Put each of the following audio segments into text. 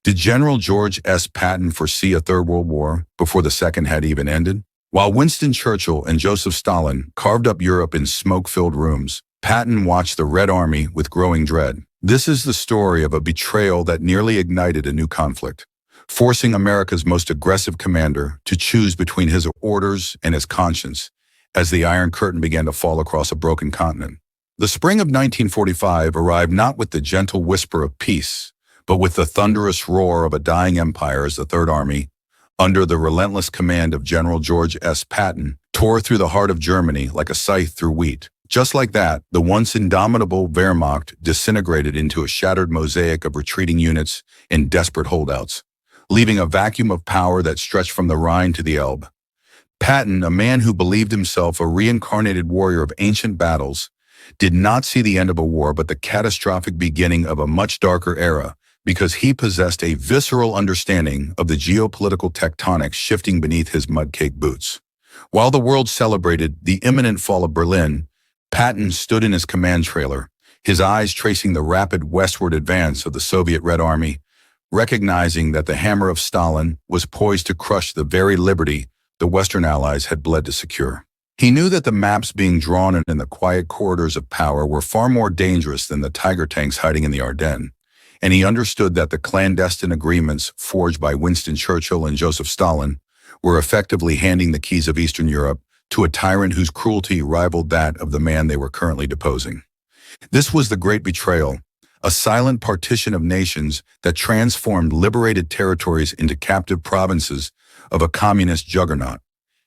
Did General George S. Patton foresee a Third World War before the Second had even ended? While Winston Churchill and Joseph Stalin carved up Europe in smoke-filled rooms, Patton watched the Red Army with growing dread. This is the story of a betrayal that nearly ignited a new conflict, forcing America's most aggressive commander to choose between his orders and his conscience as the Iron Curtain began to fall across a broken continent. The spring of 1945 arrived not with the gentle whisper of peace, but with the thunderous roar of a dying empire as the Third Army, under the relentless command of General George S. Patton, tore through the heart of Germany like a scythe through wheat. Just like that, the once indomitable Wehrmacht disintegrated into a shattered mosaic of retreating units in desperate holdouts, leaving a vacuum of power that stretched from the Rhine to the Elbe. Patton, a man who believed himself a reincarnated warrior of ancient battles, did not see the end of a war but the catastrophic beginning of a much darker era, because he possessed a visceral understanding of the geopolitical tectonics shifting beneath his mud-caked boots. While the world celebrated the imminent fall of Berlin, Patton stood in his command trailer, his eyes tracing the rapid westward advance of the Soviet Red Army, recognizing that the hammer of Stalin was poised to crush the very liberty the Western Allies had bled to secure. He knew that the maps being drawn in the quiet corridors of power were far more dangerous than the tiger tanks hiding in the Ardennes, and he understood that the clandestine agreements forged by Winston Churchill and Joseph Stalin were effectively handing the keys of Eastern Europe to a tyrant whose cruelty rivaled that of the man they were currently deposing. This was the Great Betrayal, a silent partition of nations that transformed liberated territories into captive provinces of a communist juggernaut.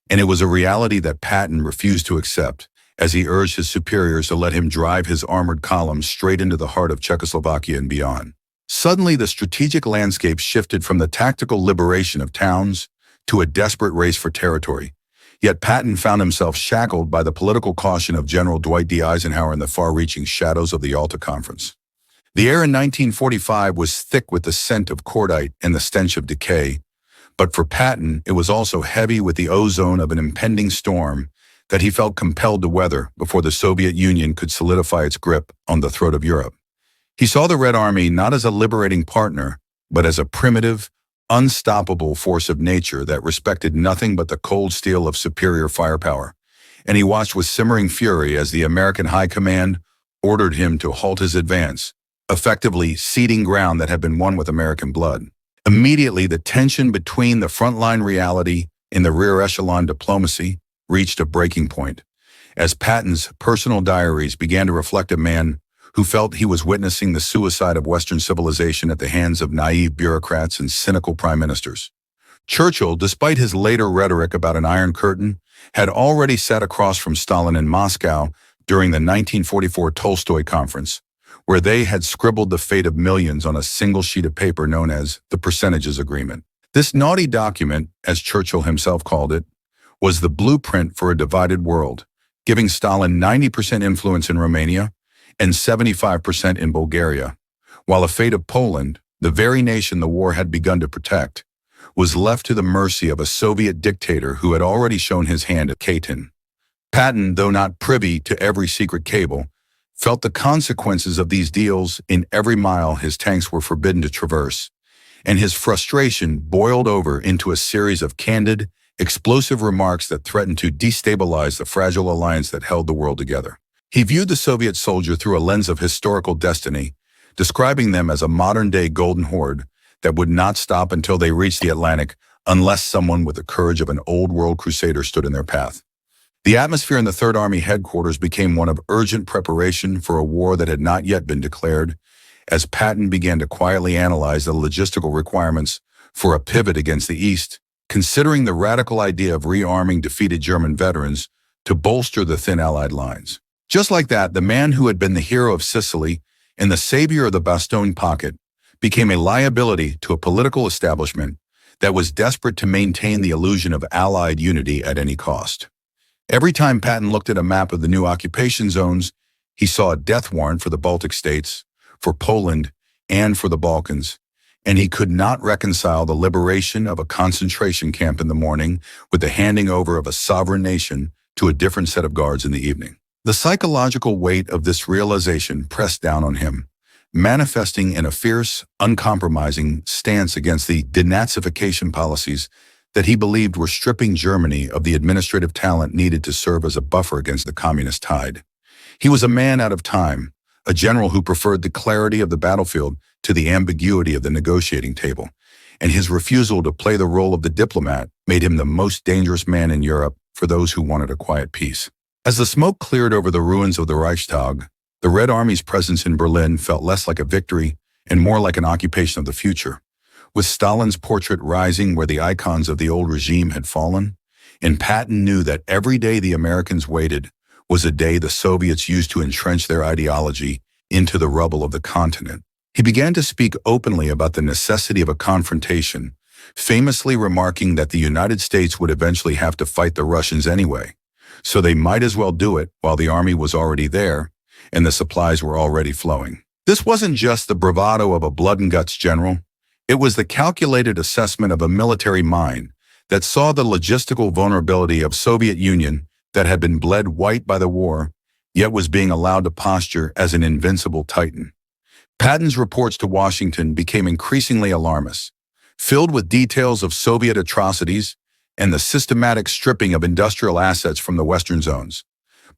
And it was a reality that Patton refused to accept, as he urged his superiors to let him drive his armored columns straight into the heart of Czechoslovakia and beyond. Suddenly, the strategic landscape shifted from the tactical liberation of towns to a desperate race for territory. Yet Patton found himself shackled by the political caution of General Dwight D. Eisenhower in the far-reaching shadows of the Yalta Conference. The air in 1945 was thick with the scent of cordite and the stench of decay, but for Patton, it was also heavy with the ozone of an impending storm that he felt compelled to weather before the Soviet Union could solidify its grip on the throat of Europe. He saw the Red Army not as a liberating partner, but as a primitive, unstoppable force of nature that respected nothing but the cold steel of superior firepower, and he watched with simmering fury as the American High Command ordered him to halt his advance, effectively ceding ground that had been won with American blood. Immediately, the tension between the frontline reality and the rear echelon diplomacy reached a breaking point, as Patton's personal diaries began to reflect a man who felt he was witnessing the suicide of Western civilization at the hands of naive bureaucrats and cynical prime ministers. Churchill, despite his later rhetoric about an Iron Curtain, had already sat across from Stalin in Moscow during the 1944 Tolstoy Conference, where they had scribbled the fate of millions on a single sheet of paper known as the Percentages Agreement. This naughty document, as Churchill himself called it, was the blueprint for a divided world, giving Stalin 90% influence in Romania and 75% in Bulgaria, while the fate of Poland, the very nation the war had begun to protect, was left to the mercy of a Soviet dictator who had already shown his hand at Katyn. Patton, though not privy to every secret cable, felt the consequences of these deals in every mile his tanks were forbidden to traverse, and his frustration boiled over into a series of candid, explosive remarks that threatened to destabilize the fragile alliance that held the world together. He viewed the Soviet soldier through a lens of historical destiny, describing them as a modern-day golden horde that would not stop until they reached the Atlantic unless someone with the courage of an old-world crusader stood in their path. The atmosphere in the Third Army headquarters became one of urgent preparation for a war that had not yet been declared, as Patton began to quietly analyze the logistical requirements for a pivot against the East, considering the radical idea of rearming defeated German veterans to bolster the thin Allied lines. Just like that, the man who had been the hero of Sicily and the savior of the Bastogne pocket became a liability to a political establishment that was desperate to maintain the illusion of Allied unity at any cost. Every time Patton looked at a map of the new occupation zones, he saw a death warrant for the Baltic states, for Poland, and for the Balkans, and he could not reconcile the liberation of a concentration camp in the morning with the handing over of a sovereign nation to a different set of guards in the evening. The psychological weight of this realization pressed down on him, manifesting in a fierce, uncompromising stance against the denazification policies that he believed were stripping Germany of the administrative talent needed to serve as a buffer against the communist tide. He was a man out of time, a general who preferred the clarity of the battlefield to the ambiguity of the negotiating table, and his refusal to play the role of the diplomat made him the most dangerous man in Europe for those who wanted a quiet peace. As the smoke cleared over the ruins of the Reichstag, the Red Army's presence in Berlin felt less like a victory and more like an occupation of the future. With Stalin's portrait rising where the icons of the old regime had fallen, and Patton knew that every day the Americans waited was a day the Soviets used to entrench their ideology into the rubble of the continent. He began to speak openly about the necessity of a confrontation, famously remarking that the United States would eventually have to fight the Russians anyway, so they might as well do it while the army was already there and the supplies were already flowing. This wasn't just the bravado of a blood-and-guts general. It was the calculated assessment of a military mind that saw the logistical vulnerability of Soviet Union that had been bled white by the war, yet was being allowed to posture as an invincible titan. Patton's reports to Washington became increasingly alarmist, filled with details of Soviet atrocities and the systematic stripping of industrial assets from the Western zones.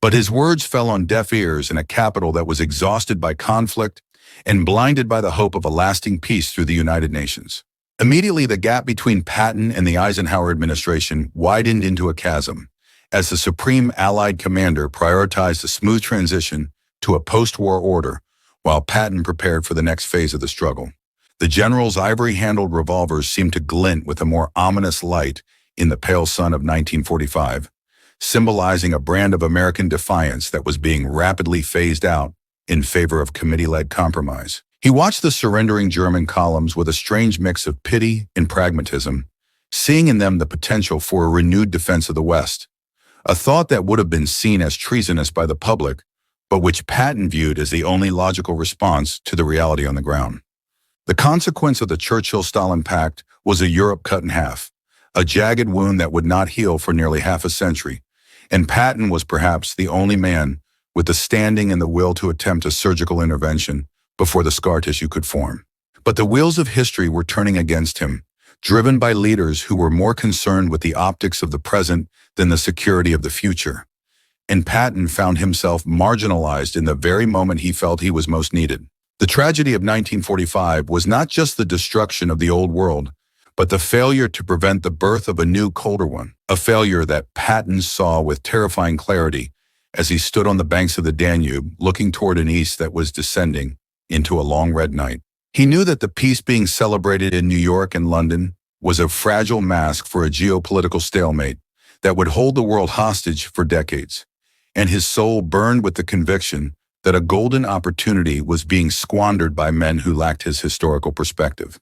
But his words fell on deaf ears in a capital that was exhausted by conflict and blinded by the hope of a lasting peace through the United Nations. Immediately, the gap between Patton and the Eisenhower administration widened into a chasm, as the Supreme Allied Commander prioritized a smooth transition to a post-war order, while Patton prepared for the next phase of the struggle. The general's ivory-handled revolvers seemed to glint with a more ominous light in the pale sun of 1945, symbolizing a brand of American defiance that was being rapidly phased out in favor of committee-led compromise. He watched the surrendering German columns with a strange mix of pity and pragmatism, seeing in them the potential for a renewed defense of the West, a thought that would have been seen as treasonous by the public, but which Patton viewed as the only logical response to the reality on the ground. The consequence of the Churchill-Stalin pact was a Europe cut in half, a jagged wound that would not heal for nearly half a century, and Patton was perhaps the only man with the standing and the will to attempt a surgical intervention before the scar tissue could form. But the wheels of history were turning against him, driven by leaders who were more concerned with the optics of the present than the security of the future. And Patton found himself marginalized in the very moment he felt he was most needed. The tragedy of 1945 was not just the destruction of the old world, but the failure to prevent the birth of a new, colder one, a failure that Patton saw with terrifying clarity as he stood on the banks of the Danube, looking toward an east that was descending into a long red night. He knew that the peace being celebrated in New York and London was a fragile mask for a geopolitical stalemate that would hold the world hostage for decades, and his soul burned with the conviction that a golden opportunity was being squandered by men who lacked his historical perspective.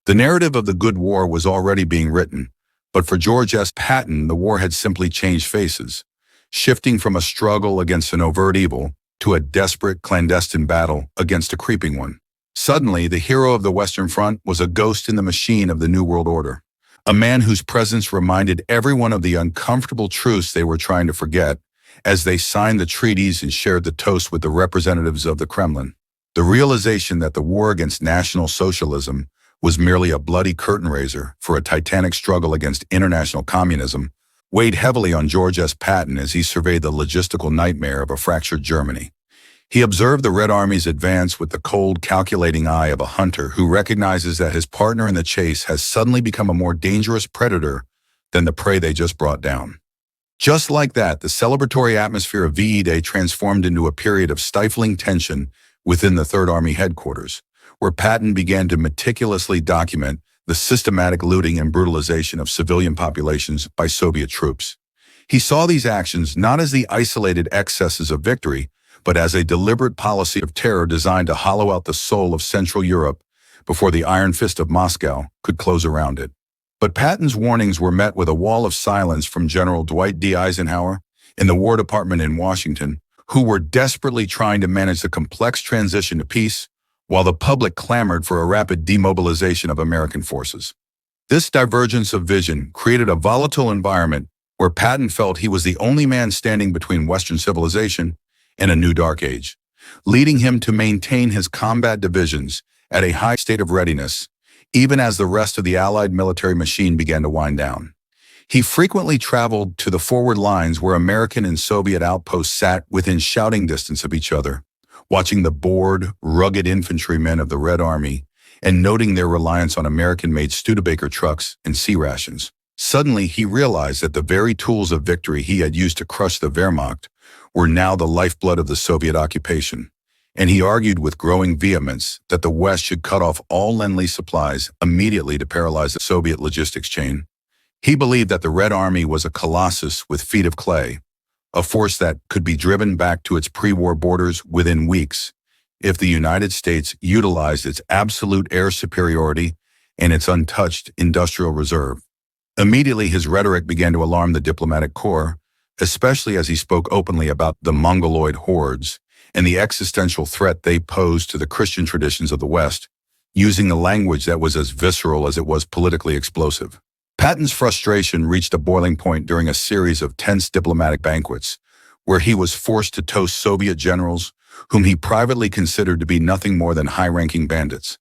The narrative of the good war was already being written, but for George S. Patton, the war had simply changed faces, shifting from a struggle against an overt evil to a desperate, clandestine battle against a creeping one. Suddenly, the hero of the Western Front was a ghost in the machine of the New World Order, a man whose presence reminded everyone of the uncomfortable truths they were trying to forget as they signed the treaties and shared the toast with the representatives of the Kremlin. The realization that the war against National Socialism was merely a bloody curtain raiser for a titanic struggle against international communism weighed heavily on George S. Patton as he surveyed the logistical nightmare of a fractured Germany. He observed the Red Army's advance with the cold, calculating eye of a hunter who recognizes that his partner in the chase has suddenly become a more dangerous predator than the prey they just brought down. Just like that, the celebratory atmosphere of VE Day transformed into a period of stifling tension within the Third Army headquarters, where Patton began to meticulously document the systematic looting and brutalization of civilian populations by Soviet troops. He saw these actions not as the isolated excesses of victory, but as a deliberate policy of terror designed to hollow out the soul of Central Europe before the iron fist of Moscow could close around it. But Patton's warnings were met with a wall of silence from General Dwight D. Eisenhower in the War Department in Washington, who were desperately trying to manage the complex transition to peace, while the public clamored for a rapid demobilization of American forces. This divergence of vision created a volatile environment where Patton felt he was the only man standing between Western civilization and a new dark age. leading him to maintain his combat divisions at a high state of readiness, even as the rest of the Allied military machine began to wind down. He frequently traveled to the forward lines where American and Soviet outposts sat within shouting distance of each other, watching the bored, rugged infantrymen of the Red Army and noting their reliance on American-made Studebaker trucks and sea rations. Suddenly, he realized that the very tools of victory he had used to crush the Wehrmacht were now the lifeblood of the Soviet occupation, and he argued with growing vehemence that the West should cut off all Lend-Lease supplies immediately to paralyze the Soviet logistics chain. He believed that the Red Army was a colossus with feet of clay, a force that could be driven back to its pre-war borders within weeks if the United States utilized its absolute air superiority and its untouched industrial reserve. Immediately, his rhetoric began to alarm the diplomatic corps, especially as he spoke openly about the Mongoloid hordes and the existential threat they posed to the Christian traditions of the West, using a language that was as visceral as it was politically explosive. Patton's frustration reached a boiling point during a series of tense diplomatic banquets, where he was forced to toast Soviet generals whom he privately considered to be nothing more than high-ranking bandits.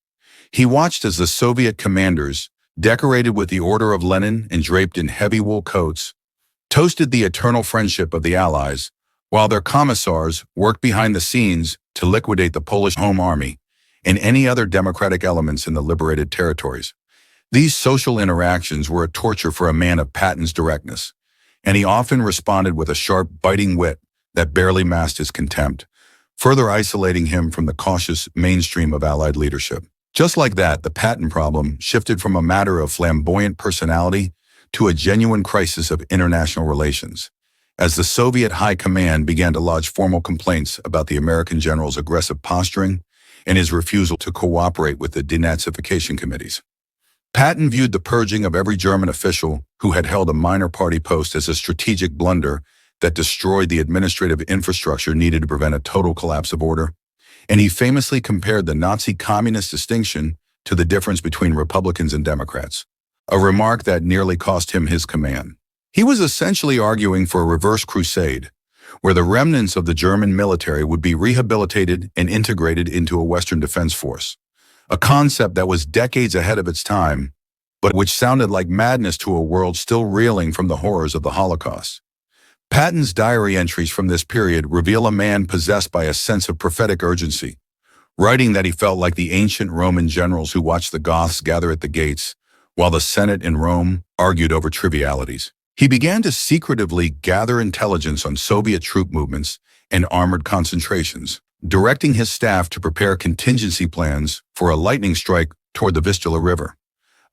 He watched as the Soviet commanders, decorated with the Order of Lenin and draped in heavy wool coats, toasted the eternal friendship of the Allies, while their commissars worked behind the scenes to liquidate the Polish Home Army and any other democratic elements in the liberated territories. These social interactions were a torture for a man of Patton's directness, and he often responded with a sharp, biting wit that barely masked his contempt, further isolating him from the cautious mainstream of Allied leadership. Just like that, the Patton problem shifted from a matter of flamboyant personality to a genuine crisis of international relations, as the Soviet High Command began to lodge formal complaints about the American general's aggressive posturing and his refusal to cooperate with the denazification committees. Patton viewed the purging of every German official who had held a minor party post as a strategic blunder that destroyed the administrative infrastructure needed to prevent a total collapse of order, and he famously compared the Nazi communist distinction to the difference between Republicans and Democrats, a remark that nearly cost him his command. He was essentially arguing for a reverse crusade, where the remnants of the German military would be rehabilitated and integrated into a Western defense force, a concept that was decades ahead of its time, but which sounded like madness to a world still reeling from the horrors of the Holocaust. Patton's diary entries from this period reveal a man possessed by a sense of prophetic urgency, writing that he felt like the ancient Roman generals who watched the Goths gather at the gates, while the Senate in Rome argued over trivialities. He began to secretively gather intelligence on Soviet troop movements and armored concentrations, directing his staff to prepare contingency plans for a lightning strike toward the Vistula River,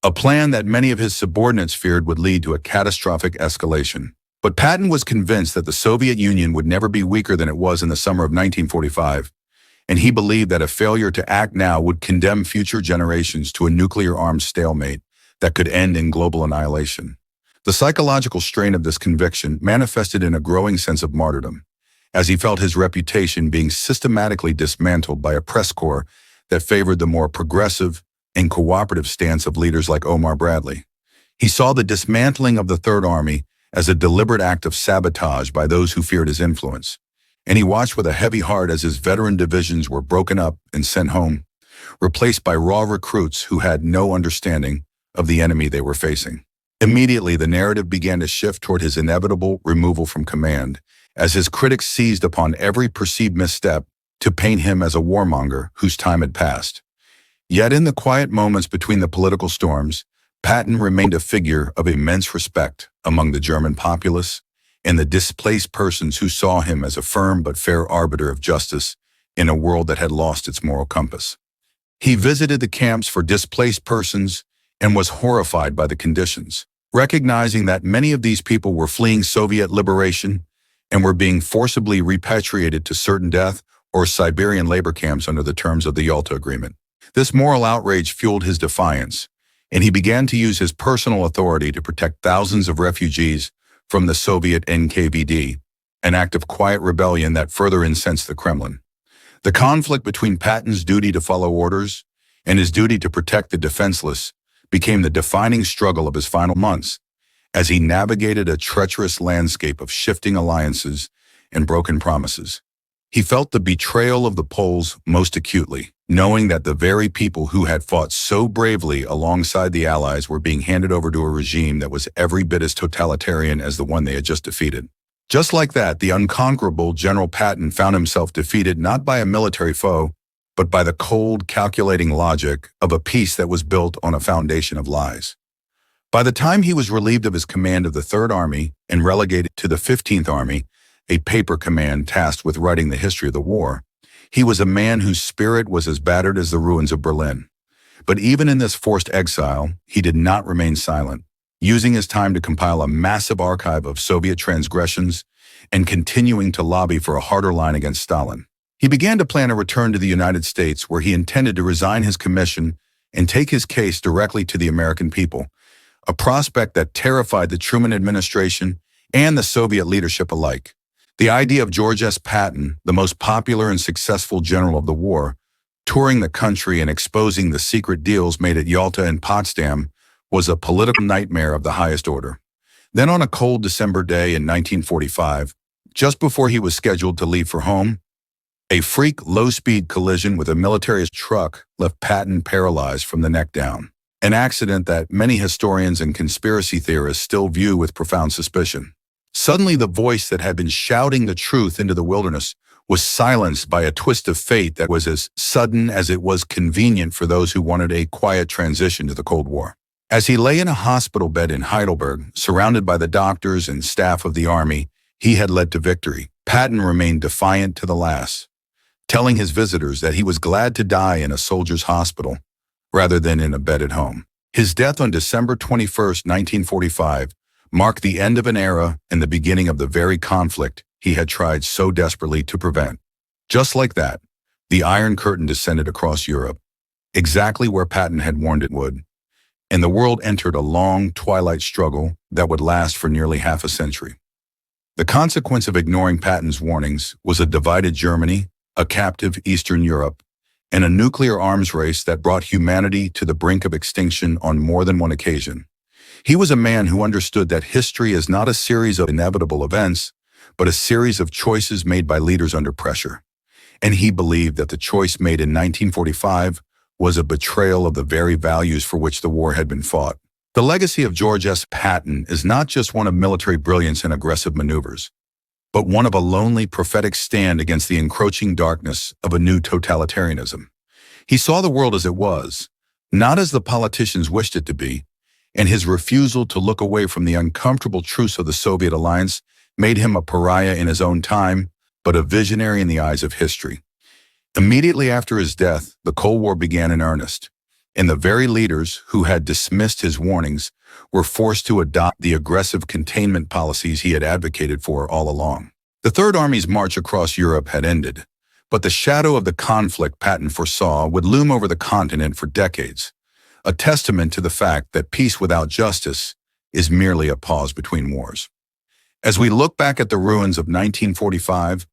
a plan that many of his subordinates feared would lead to a catastrophic escalation. But Patton was convinced that the Soviet Union would never be weaker than it was in the summer of 1945, and he believed that a failure to act now would condemn future generations to a nuclear-armed stalemate that could end in global annihilation. The psychological strain of this conviction manifested in a growing sense of martyrdom, as he felt his reputation being systematically dismantled by a press corps that favored the more progressive and cooperative stance of leaders like Omar Bradley. He saw the dismantling of the Third Army as a deliberate act of sabotage by those who feared his influence, and he watched with a heavy heart as his veteran divisions were broken up and sent home, replaced by raw recruits who had no understanding of the enemy they were facing. Immediately, the narrative began to shift toward his inevitable removal from command, as his critics seized upon every perceived misstep to paint him as a warmonger whose time had passed. Yet in the quiet moments between the political storms, Patton remained a figure of immense respect among the German populace and the displaced persons who saw him as a firm but fair arbiter of justice in a world that had lost its moral compass. He visited the camps for displaced persons and was horrified by the conditions, recognizing that many of these people were fleeing Soviet liberation and were being forcibly repatriated to certain death or Siberian labor camps under the terms of the Yalta Agreement. This moral outrage fueled his defiance, and he began to use his personal authority to protect thousands of refugees from the Soviet NKVD, an act of quiet rebellion that further incensed the Kremlin. The conflict between Patton's duty to follow orders and his duty to protect the defenseless became the defining struggle of his final months, as he navigated a treacherous landscape of shifting alliances and broken promises. He felt the betrayal of the Poles most acutely, knowing that the very people who had fought so bravely alongside the Allies were being handed over to a regime that was every bit as totalitarian as the one they had just defeated. Just like that, the unconquerable General Patton found himself defeated not by a military foe, but by the cold, calculating logic of a peace that was built on a foundation of lies. By the time he was relieved of his command of the Third Army and relegated to the 15th Army, a paper command tasked with writing the history of the war, he was a man whose spirit was as battered as the ruins of Berlin. But even in this forced exile, he did not remain silent, using his time to compile a massive archive of Soviet transgressions and continuing to lobby for a harder line against Stalin. He began to plan a return to the United States, where he intended to resign his commission and take his case directly to the American people, a prospect that terrified the Truman administration and the Soviet leadership alike. The idea of George S. Patton, the most popular and successful general of the war, touring the country and exposing the secret deals made at Yalta and Potsdam, was a political nightmare of the highest order. Then on a cold December day in 1945, just before he was scheduled to leave for home, a freak low-speed collision with a military truck left Patton paralyzed from the neck down, an accident that many historians and conspiracy theorists still view with profound suspicion. Suddenly, the voice that had been shouting the truth into the wilderness was silenced by a twist of fate that was as sudden as it was convenient for those who wanted a quiet transition to the Cold War. As he lay in a hospital bed in Heidelberg, surrounded by the doctors and staff of the army he had led to victory, Patton remained defiant to the last, telling his visitors that he was glad to die in a soldier's hospital rather than in a bed at home. His death on December 21, 1945, marked the end of an era and the beginning of the very conflict he had tried so desperately to prevent. Just like that, the Iron Curtain descended across Europe, exactly where Patton had warned it would, and the world entered a long twilight struggle that would last for nearly half a century. The consequence of ignoring Patton's warnings was a divided Germany, a captive Eastern Europe, and a nuclear arms race that brought humanity to the brink of extinction on more than one occasion. He was a man who understood that history is not a series of inevitable events, but a series of choices made by leaders under pressure. And he believed that the choice made in 1945 was a betrayal of the very values for which the war had been fought. The legacy of George S. Patton is not just one of military brilliance and aggressive maneuvers, but one of a lonely prophetic stand against the encroaching darkness of a new totalitarianism. He saw the world as it was, not as the politicians wished it to be, and his refusal to look away from the uncomfortable truths of the Soviet alliance made him a pariah in his own time, but a visionary in the eyes of history. Immediately after his death, the Cold War began in earnest, and the very leaders who had dismissed his warnings were forced to adopt the aggressive containment policies he had advocated for all along. The Third Army's march across Europe had ended, but the shadow of the conflict Patton foresaw would loom over the continent for decades, a testament to the fact that peace without justice is merely a pause between wars. As we look back at the ruins of 1945,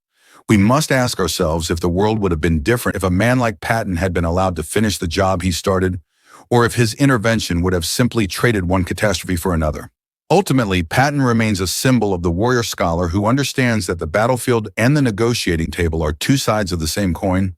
we must ask ourselves if the world would have been different if a man like Patton had been allowed to finish the job he started, or if his intervention would have simply traded one catastrophe for another. Ultimately, Patton remains a symbol of the warrior scholar who understands that the battlefield and the negotiating table are two sides of the same coin,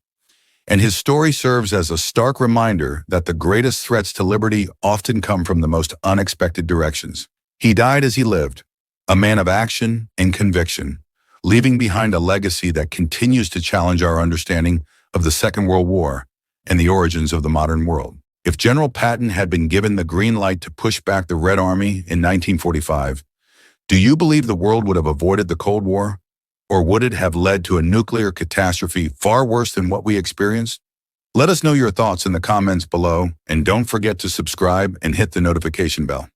and his story serves as a stark reminder that the greatest threats to liberty often come from the most unexpected directions. He died as he lived, a man of action and conviction, leaving behind a legacy that continues to challenge our understanding of the Second World War and the origins of the modern world. If General Patton had been given the green light to push back the Red Army in 1945, do you believe the world would have avoided the Cold War? Or would it have led to a nuclear catastrophe far worse than what we experienced? Let us know your thoughts in the comments below, and don't forget to subscribe and hit the notification bell.